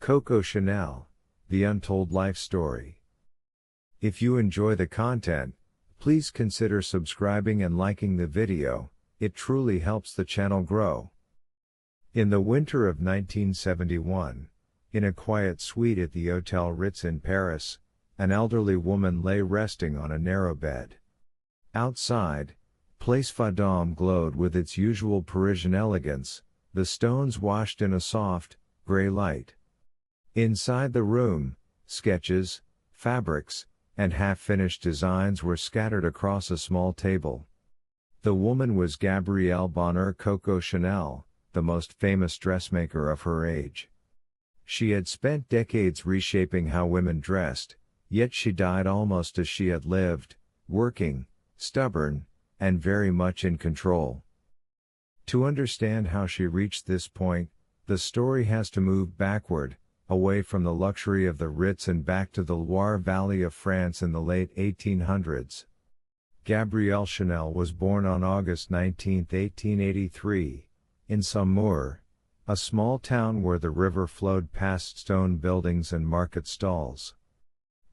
Coco Chanel, The Untold Life Story. If you enjoy the content, please consider subscribing and liking the video, it truly helps the channel grow. In the winter of 1971, in a quiet suite at the Hotel Ritz in Paris, an elderly woman lay resting on a narrow bed. Outside, Place Vendôme glowed with its usual Parisian elegance, the stones washed in a soft, gray light. Inside the room, sketches, fabrics, and half-finished designs were scattered across a small table. The woman was Gabrielle Bonheur Coco Chanel, the most famous dressmaker of her age. She had spent decades reshaping how women dressed, yet she died almost as she had lived, working, stubborn, and very much in control. To understand how she reached this point, the story has to move backward, away from the luxury of the Ritz and back to the Loire Valley of France in the late 1800s. Gabrielle Chanel was born on August 19, 1883, in Saumur, a small town where the river flowed past stone buildings and market stalls.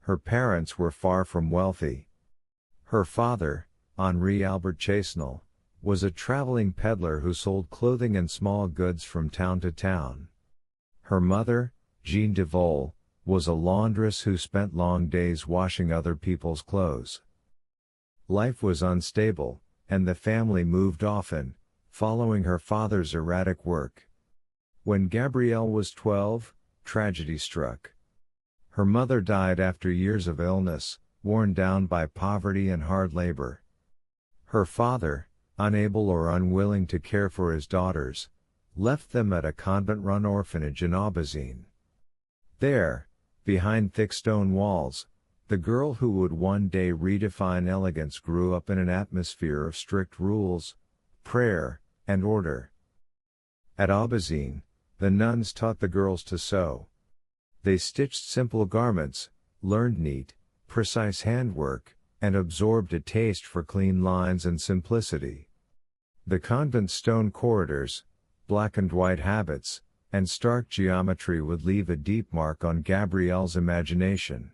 Her parents were far from wealthy. Her father, Henri Albert Chassenel, was a traveling peddler who sold clothing and small goods from town to town. Her mother, Jeanne de Vol, was a laundress who spent long days washing other people's clothes. Life was unstable, and the family moved often, following her father's erratic work. When Gabrielle was 12, tragedy struck. Her mother died after years of illness, worn down by poverty and hard labor. Her father, unable or unwilling to care for his daughters, left them at a convent-run orphanage in Aubazine. There, behind thick stone walls, the girl who would one day redefine elegance grew up in an atmosphere of strict rules, prayer, and order. At Aubazine, the nuns taught the girls to sew. They stitched simple garments, learned neat, precise handwork, and absorbed a taste for clean lines and simplicity. The convent's stone corridors, black and white habits, and stark geometry would leave a deep mark on Gabrielle's imagination.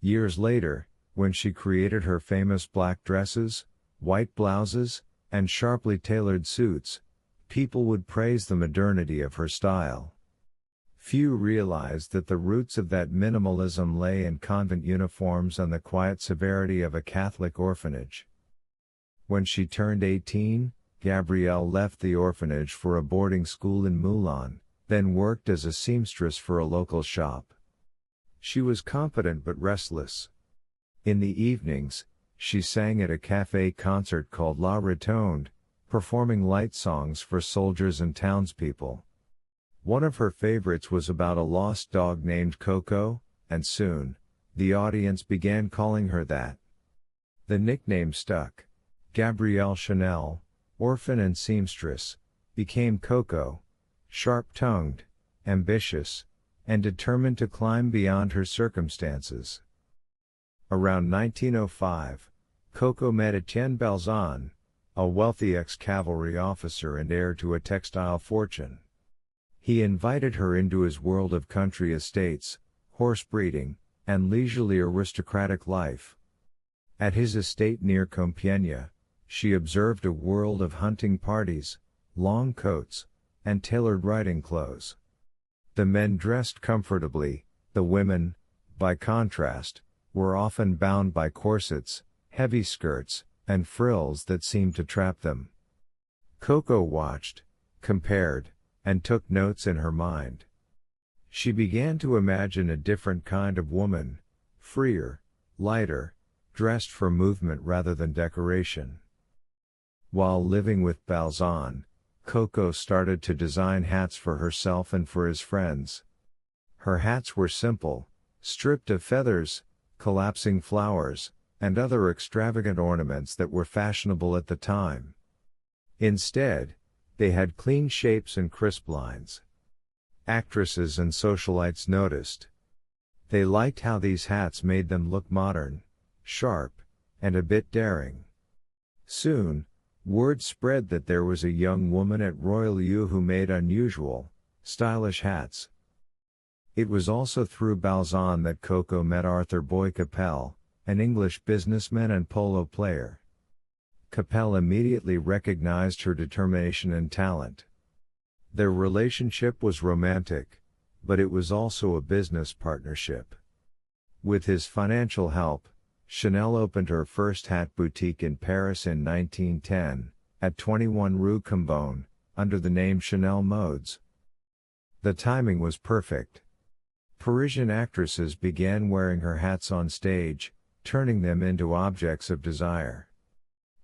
Years later, when she created her famous black dresses, white blouses, and sharply tailored suits, people would praise the modernity of her style. Few realized that the roots of that minimalism lay in convent uniforms and the quiet severity of a Catholic orphanage. When she turned 18, Gabrielle left the orphanage for a boarding school in Moulins, then worked as a seamstress for a local shop. She was confident but restless. In the evenings, she sang at a café concert called La Rotonde, performing light songs for soldiers and townspeople. One of her favorites was about a lost dog named Coco, and soon, the audience began calling her that. The nickname stuck. Gabrielle Chanel, orphan and seamstress, became Coco, sharp-tongued, ambitious, and determined to climb beyond her circumstances. Around 1905, Coco met Etienne Balzan, a wealthy ex-cavalry officer and heir to a textile fortune. He invited her into his world of country estates, horse breeding, and leisurely aristocratic life. At his estate near Compiègne, she observed a world of hunting parties, long coats, and tailored riding clothes. The men dressed comfortably, the women, by contrast, were often bound by corsets, heavy skirts, and frills that seemed to trap them. Coco watched, compared, and took notes in her mind. She began to imagine a different kind of woman, freer, lighter, dressed for movement rather than decoration. While living with Balzan, Coco started to design hats for herself and for his friends. Her hats were simple, stripped of feathers, collapsing flowers, and other extravagant ornaments that were fashionable at the time. Instead, they had clean shapes and crisp lines. Actresses and socialites noticed. They liked how these hats made them look modern, sharp, and a bit daring. Soon, word spread that there was a young woman at Royal U who made unusual, stylish hats. It was also through Balzan that Coco met Arthur Boy Capel, an English businessman and polo player. Capel immediately recognized her determination and talent. Their relationship was romantic, but it was also a business partnership. With his financial help, Chanel opened her first hat boutique in Paris in 1910, at 21 Rue Cambon, under the name Chanel Modes. The timing was perfect. Parisian actresses began wearing her hats on stage, turning them into objects of desire.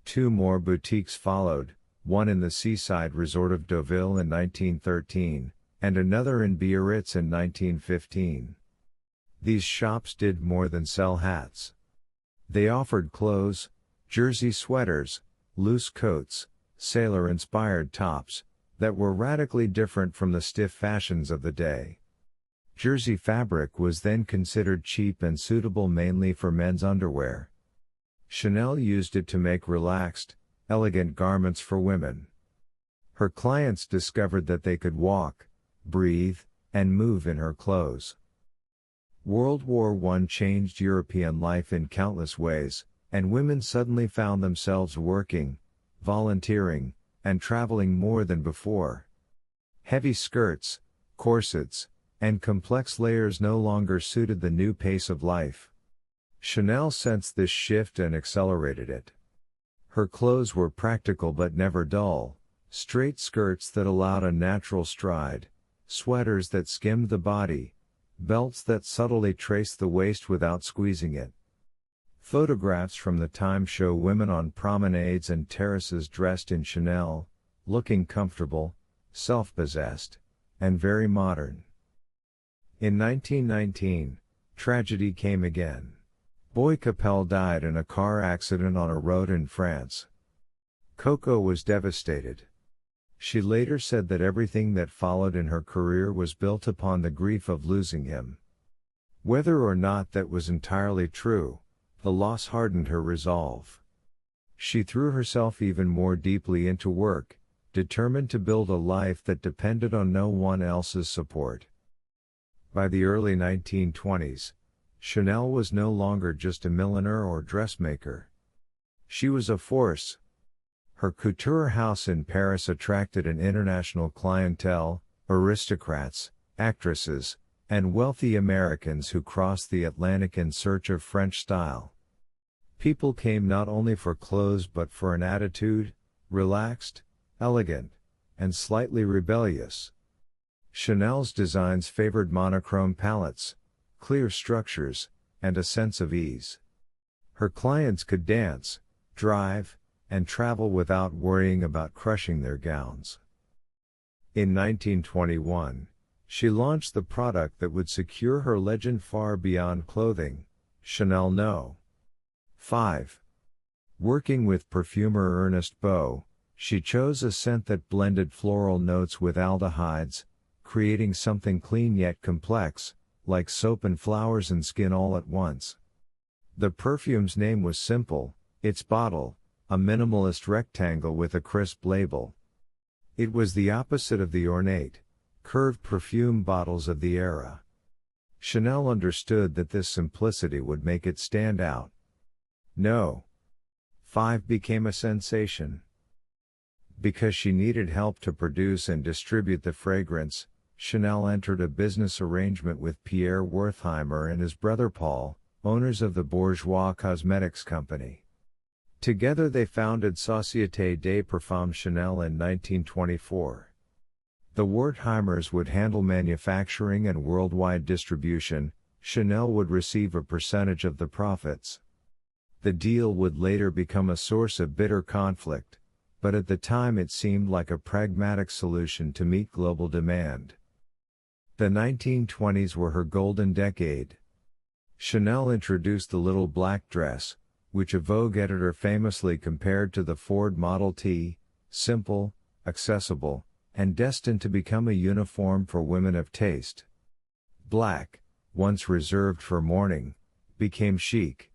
2 more boutiques followed, one in the seaside resort of Deauville in 1913, and another in Biarritz in 1915. These shops did more than sell hats. They offered clothes, jersey sweaters, loose coats, sailor-inspired tops, that were radically different from the stiff fashions of the day. Jersey fabric was then considered cheap and suitable mainly for men's underwear. Chanel used it to make relaxed, elegant garments for women. Her clients discovered that they could walk, breathe, and move in her clothes. World War I changed European life in countless ways, and women suddenly found themselves working, volunteering, and traveling more than before. Heavy skirts, corsets, and complex layers no longer suited the new pace of life. Chanel sensed this shift and accelerated it. Her clothes were practical but never dull, straight skirts that allowed a natural stride, sweaters that skimmed the body, belts that subtly traced the waist without squeezing it. Photographs from the time show women on promenades and terraces dressed in Chanel, looking comfortable, self-possessed, and very modern. In 1919, tragedy came again. Boy Capel died in a car accident on a road in France. Coco was devastated. She later said that everything that followed in her career was built upon the grief of losing him. Whether or not that was entirely true, the loss hardened her resolve. She threw herself even more deeply into work, determined to build a life that depended on no one else's support. By the early 1920s, Chanel was no longer just a milliner or dressmaker. She was a force. Her couture house in Paris attracted an international clientele, aristocrats, actresses, and wealthy Americans who crossed the Atlantic in search of French style. People came not only for clothes but for an attitude, relaxed, elegant, and slightly rebellious. Chanel's designs favored monochrome palettes, clear structures, and a sense of ease. Her clients could dance, drive, and travel without worrying about crushing their gowns. In 1921, she launched the product that would secure her legend far beyond clothing, Chanel No. 5. Working with perfumer Ernest Beau, she chose a scent that blended floral notes with aldehydes, creating something clean yet complex, like soap and flowers and skin all at once. The perfume's name was simple, its bottle, a minimalist rectangle with a crisp label. It was the opposite of the ornate, curved perfume bottles of the era. Chanel understood that this simplicity would make it stand out. No. 5 became a sensation. Because she needed help to produce and distribute the fragrance, Chanel entered a business arrangement with Pierre Wertheimer and his brother Paul, owners of the Bourgeois Cosmetics Company. Together they founded Société des Parfums Chanel in 1924. The Wertheimers would handle manufacturing and worldwide distribution, Chanel would receive a percentage of the profits. The deal would later become a source of bitter conflict, but at the time it seemed like a pragmatic solution to meet global demand. The 1920s were her golden decade. Chanel introduced the little black dress, which a Vogue editor famously compared to the Ford Model T, simple, accessible, and destined to become a uniform for women of taste. Black, once reserved for mourning, became chic.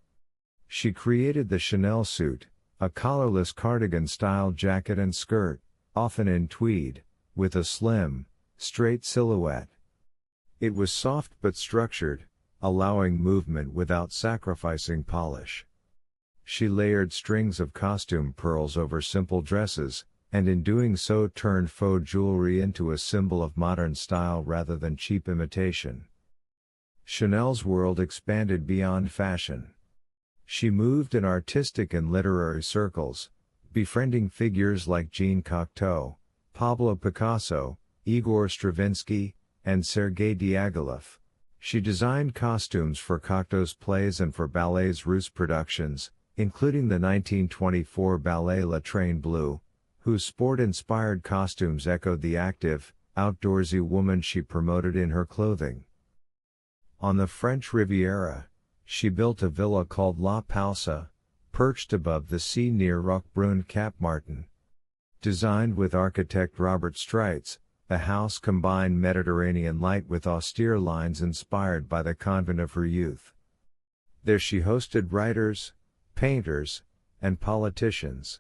She created the Chanel suit, a collarless cardigan-style jacket and skirt, often in tweed, with a slim, straight silhouette. It was soft but structured, allowing movement without sacrificing polish. She layered strings of costume pearls over simple dresses, and in doing so turned faux jewelry into a symbol of modern style rather than cheap imitation. Chanel's world expanded beyond fashion. She moved in artistic and literary circles, befriending figures like Jean Cocteau, Pablo Picasso, Igor Stravinsky, and Sergei Diaghilev. She designed costumes for Cocteau's plays and for Ballet's Russes productions, including the 1924 ballet La Train Bleue, whose sport-inspired costumes echoed the active, outdoorsy woman she promoted in her clothing. On the French Riviera, she built a villa called La Palsa, perched above the sea near Roquebrune Cap Martin. Designed with architect Robert Streitz, the house combined Mediterranean light with austere lines inspired by the convent of her youth. There she hosted writers, painters, and politicians.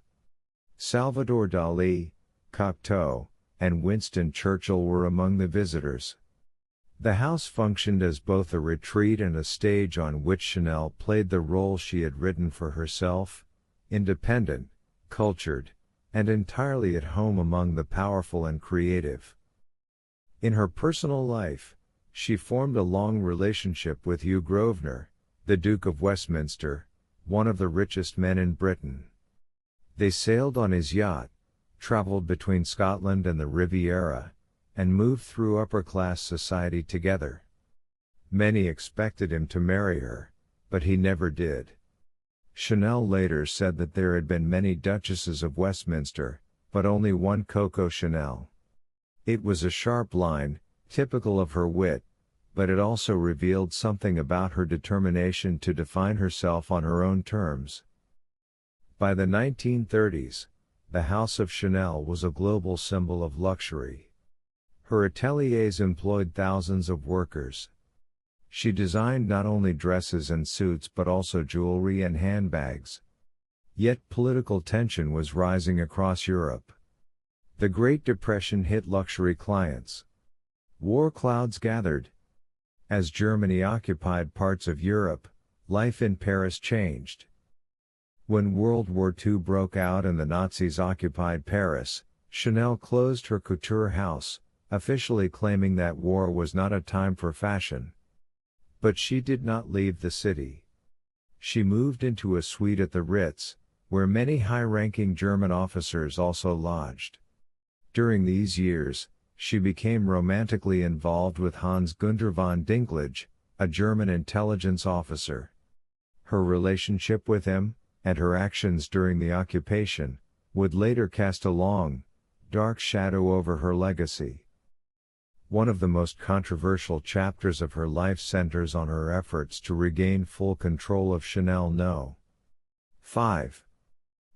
Salvador Dalí, Cocteau, and Winston Churchill were among the visitors. The house functioned as both a retreat and a stage on which Chanel played the role she had written for herself: independent, cultured, and entirely at home among the powerful and creative. In her personal life, she formed a long relationship with Hugh Grosvenor, the Duke of Westminster, one of the richest men in Britain. They sailed on his yacht, traveled between Scotland and the Riviera, and moved through upper-class society together. Many expected him to marry her, but he never did. Chanel later said that there had been many Duchesses of Westminster, but only one Coco Chanel. It was a sharp line, typical of her wit, but it also revealed something about her determination to define herself on her own terms. By the 1930s, the House of Chanel was a global symbol of luxury. Her ateliers employed thousands of workers. She designed not only dresses and suits but also jewelry and handbags. Yet political tension was rising across Europe. The Great Depression hit luxury clients. War clouds gathered. As Germany occupied parts of Europe, life in Paris changed. When World War II broke out and the Nazis occupied Paris, Chanel closed her couture house, officially claiming that war was not a time for fashion. But she did not leave the city. She moved into a suite at the Ritz, where many high-ranking German officers also lodged. During these years, she became romantically involved with Hans Gunther von Dinklage, a German intelligence officer. Her relationship with him, and her actions during the occupation, would later cast a long, dark shadow over her legacy. One of the most controversial chapters of her life centers on her efforts to regain full control of Chanel No. 5.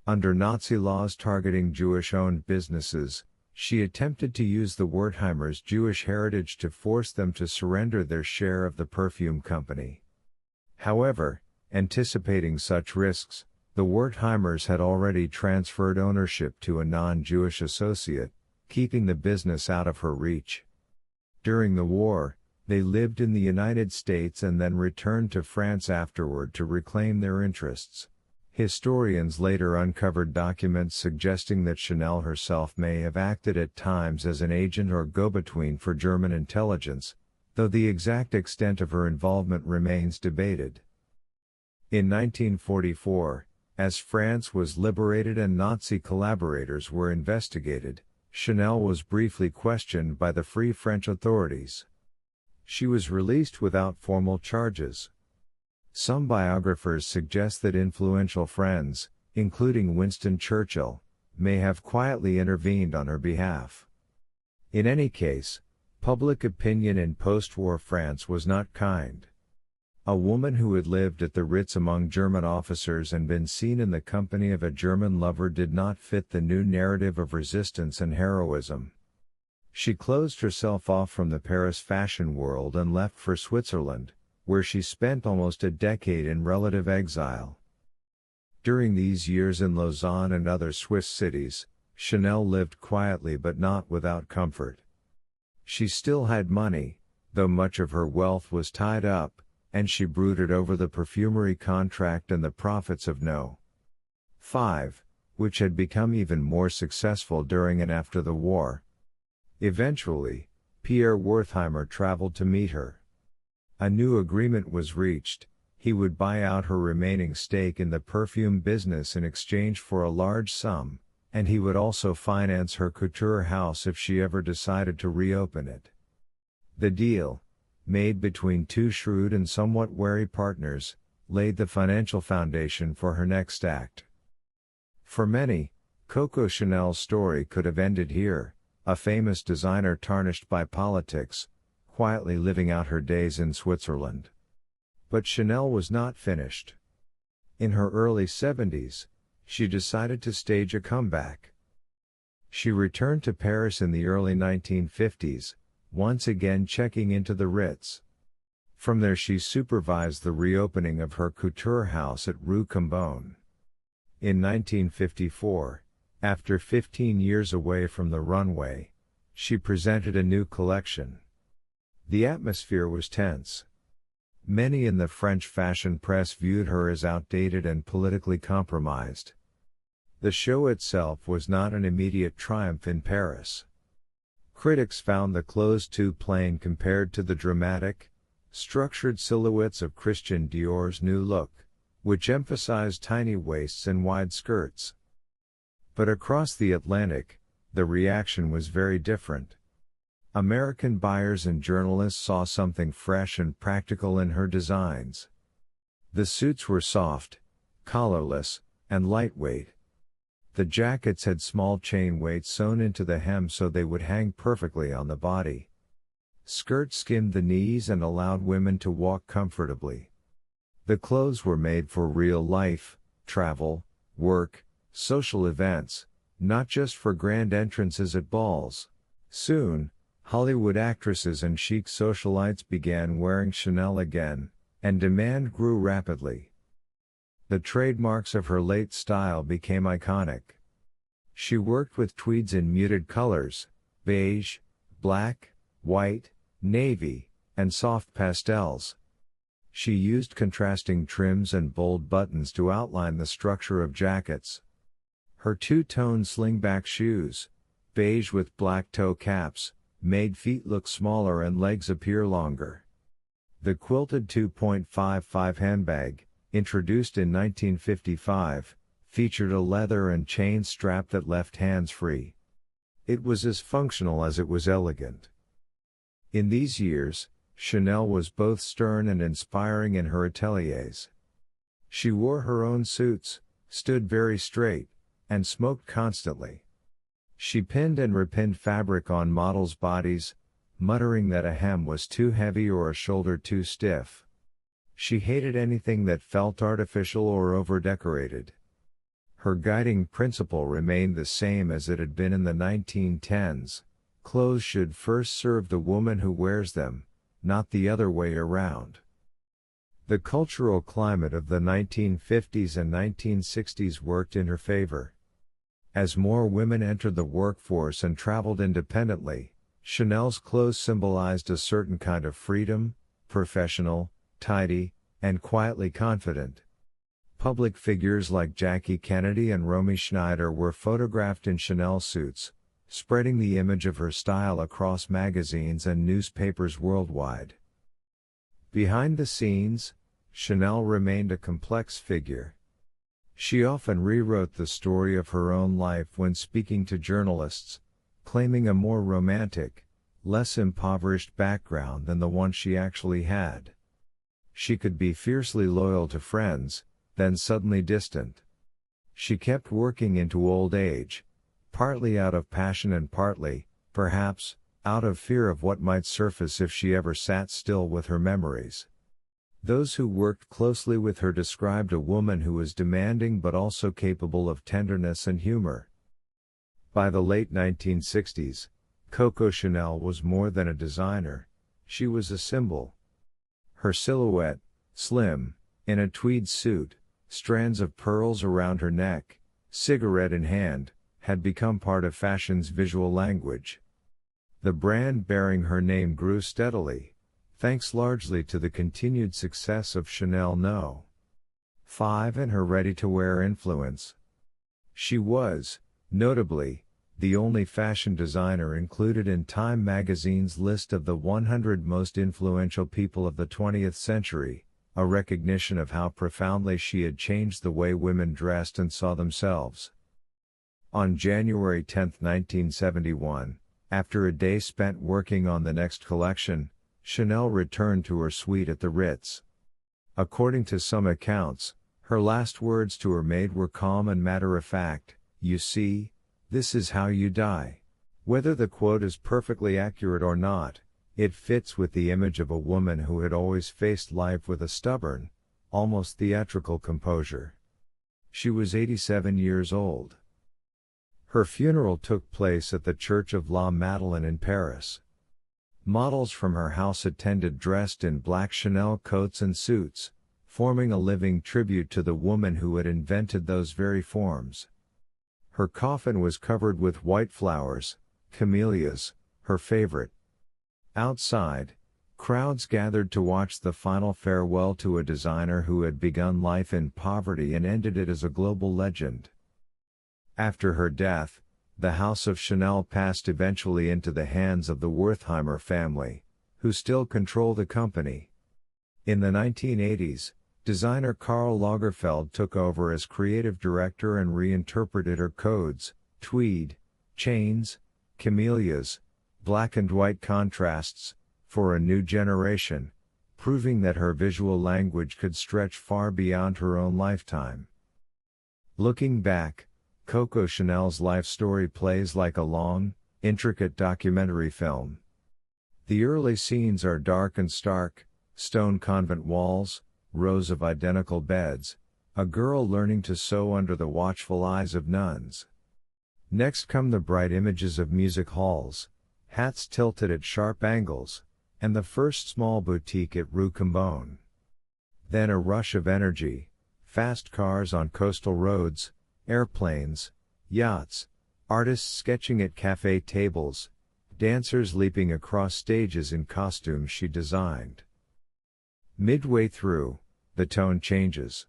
Under Nazi laws targeting Jewish-owned businesses, she attempted to use the Wertheimers' Jewish heritage to force them to surrender their share of the perfume company. However, anticipating such risks, the Wertheimers had already transferred ownership to a non-Jewish associate, keeping the business out of her reach. During the war, they lived in the United States and then returned to France afterward to reclaim their interests. Historians later uncovered documents suggesting that Chanel herself may have acted at times as an agent or go-between for German intelligence, though the exact extent of her involvement remains debated. In 1944, as France was liberated and Nazi collaborators were investigated, Chanel was briefly questioned by the Free French authorities. She was released without formal charges. Some biographers suggest that influential friends, including Winston Churchill, may have quietly intervened on her behalf. In any case, public opinion in post-war France was not kind. A woman who had lived at the Ritz among German officers and been seen in the company of a German lover did not fit the new narrative of resistance and heroism. She closed herself off from the Paris fashion world and left for Switzerland, where she spent almost a decade in relative exile. During these years in Lausanne and other Swiss cities, Chanel lived quietly but not without comfort. She still had money, though much of her wealth was tied up, and she brooded over the perfumery contract and the profits of No. 5, which had become even more successful during and after the war. Eventually, Pierre Wertheimer traveled to meet her. A new agreement was reached. He would buy out her remaining stake in the perfume business in exchange for a large sum, and he would also finance her couture house if she ever decided to reopen it. The deal, made between two shrewd and somewhat wary partners, laid the financial foundation for her next act. For many, Coco Chanel's story could have ended here, a famous designer tarnished by politics, quietly living out her days in Switzerland. But Chanel was not finished. In her early 70s, she decided to stage a comeback. She returned to Paris in the early 1950s, once again checking into the Ritz. From there she supervised the reopening of her couture house at Rue Cambon. In 1954, after 15 years away from the runway, she presented a new collection. The atmosphere was tense. Many in the French fashion press viewed her as outdated and politically compromised. The show itself was not an immediate triumph in Paris. Critics found the clothes too plain compared to the dramatic, structured silhouettes of Christian Dior's new look, which emphasized tiny waists and wide skirts. But across the Atlantic, the reaction was very different. American buyers and journalists saw something fresh and practical in her designs. The suits were soft, collarless, and lightweight. The jackets had small chain weights sewn into the hem so they would hang perfectly on the body. Skirts skimmed the knees and allowed women to walk comfortably. The clothes were made for real life, travel, work, social events, not just for grand entrances at balls. Soon, Hollywood actresses and chic socialites began wearing Chanel again, and demand grew rapidly. The trademarks of her late style became iconic. She worked with tweeds in muted colors, beige, black, white, navy, and soft pastels. She used contrasting trims and bold buttons to outline the structure of jackets. Her two-tone slingback shoes, beige with black toe caps, made feet look smaller and legs appear longer. The quilted 2.55 handbag, introduced in 1955, featured a leather and chain strap that left hands free. It was as functional as it was elegant. In these years, Chanel was both stern and inspiring in her ateliers. She wore her own suits, stood very straight, and smoked constantly. She pinned and repinned fabric on models' bodies, muttering that a hem was too heavy or a shoulder too stiff. She hated anything that felt artificial or over-decorated. Her guiding principle remained the same as it had been in the 1910s. Clothes should first serve the woman who wears them, not the other way around. The cultural climate of the 1950s and 1960s worked in her favor. As more women entered the workforce and traveled independently, Chanel's clothes symbolized a certain kind of freedom, professional, tidy, and quietly confident. Public figures like Jackie Kennedy and Romy Schneider were photographed in Chanel suits, spreading the image of her style across magazines and newspapers worldwide. Behind the scenes, Chanel remained a complex figure. She often rewrote the story of her own life when speaking to journalists, claiming a more romantic, less impoverished background than the one she actually had. She could be fiercely loyal to friends, then suddenly distant. She kept working into old age, partly out of passion and partly, perhaps, out of fear of what might surface if she ever sat still with her memories. Those who worked closely with her described a woman who was demanding but also capable of tenderness and humor. By the late 1960s, Coco Chanel was more than a designer, she was a symbol. Her silhouette, slim, in a tweed suit, strands of pearls around her neck, cigarette in hand, had become part of fashion's visual language. The brand bearing her name grew steadily, thanks largely to the continued success of Chanel No. 5 and her ready-to-wear influence. She was, notably, the only fashion designer included in Time magazine's list of the 100 most influential people of the 20th century, a recognition of how profoundly she had changed the way women dressed and saw themselves. On January 10, 1971, after a day spent working on the next collection, Chanel returned to her suite at the Ritz. According to some accounts, her last words to her maid were calm and matter-of-fact, "You see, this is how you die." Whether the quote is perfectly accurate or not, it fits with the image of a woman who had always faced life with a stubborn, almost theatrical composure. She was 87 years old. Her funeral took place at the Church of La Madeleine in Paris. Models from her house attended dressed in black Chanel coats and suits, forming a living tribute to the woman who had invented those very forms. Her coffin was covered with white flowers, camellias, her favorite. Outside, crowds gathered to watch the final farewell to a designer who had begun life in poverty and ended it as a global legend. After her death, the House of Chanel passed eventually into the hands of the Wertheimer family, who still control the company. In the 1980s, designer Karl Lagerfeld took over as creative director and reinterpreted her codes, tweed, chains, camellias, black and white contrasts, for a new generation, proving that her visual language could stretch far beyond her own lifetime. Looking back, Coco Chanel's life story plays like a long, intricate documentary film. The early scenes are dark and stark: stone convent walls, rows of identical beds, a girl learning to sew under the watchful eyes of nuns. Next come the bright images of music halls, hats tilted at sharp angles, and the first small boutique at Rue Cambon. Then a rush of energy, fast cars on coastal roads, airplanes, yachts, artists sketching at cafe tables, dancers leaping across stages in costumes she designed. Midway through, the tone changes.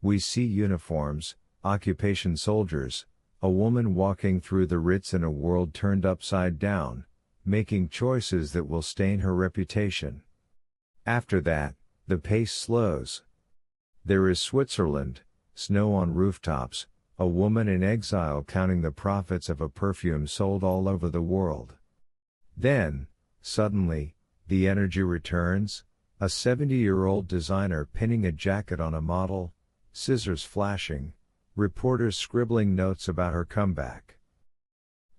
We see uniforms, occupation soldiers, a woman walking through the Ritz in a world turned upside down, making choices that will stain her reputation. After that, the pace slows. There is Switzerland, snow on rooftops, a woman in exile counting the profits of a perfume sold all over the world. Then, suddenly, the energy returns, a 70-year-old designer pinning a jacket on a model, scissors flashing, reporters scribbling notes about her comeback.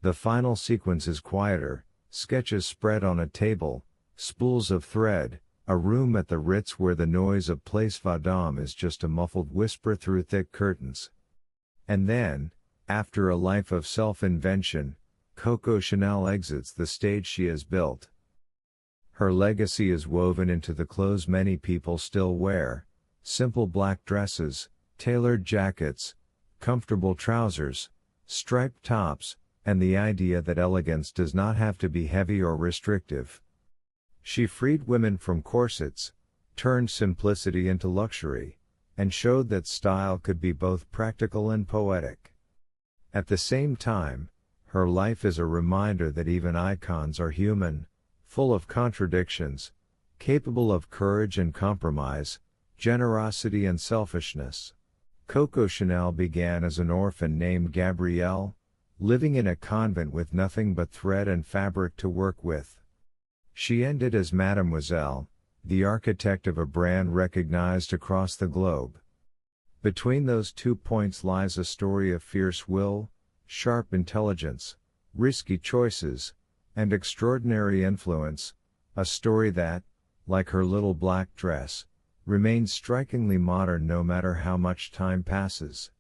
The final sequence is quieter, sketches spread on a table, spools of thread, a room at the Ritz where the noise of Place Vendôme is just a muffled whisper through thick curtains. And then, after a life of self-invention, Coco Chanel exits the stage she has built. Her legacy is woven into the clothes many people still wear: simple black dresses, tailored jackets, comfortable trousers, striped tops, and the idea that elegance does not have to be heavy or restrictive. She freed women from corsets, turned simplicity into luxury, and showed that style could be both practical and poetic. At the same time, her life is a reminder that even icons are human, full of contradictions, capable of courage and compromise, generosity and selfishness. Coco Chanel began as an orphan named Gabrielle, living in a convent with nothing but thread and fabric to work with. She ended as Mademoiselle, the architect of a brand recognized across the globe. Between those 2 points lies a story of fierce will, sharp intelligence, risky choices, and extraordinary influence, a story that, like her little black dress, remains strikingly modern no matter how much time passes.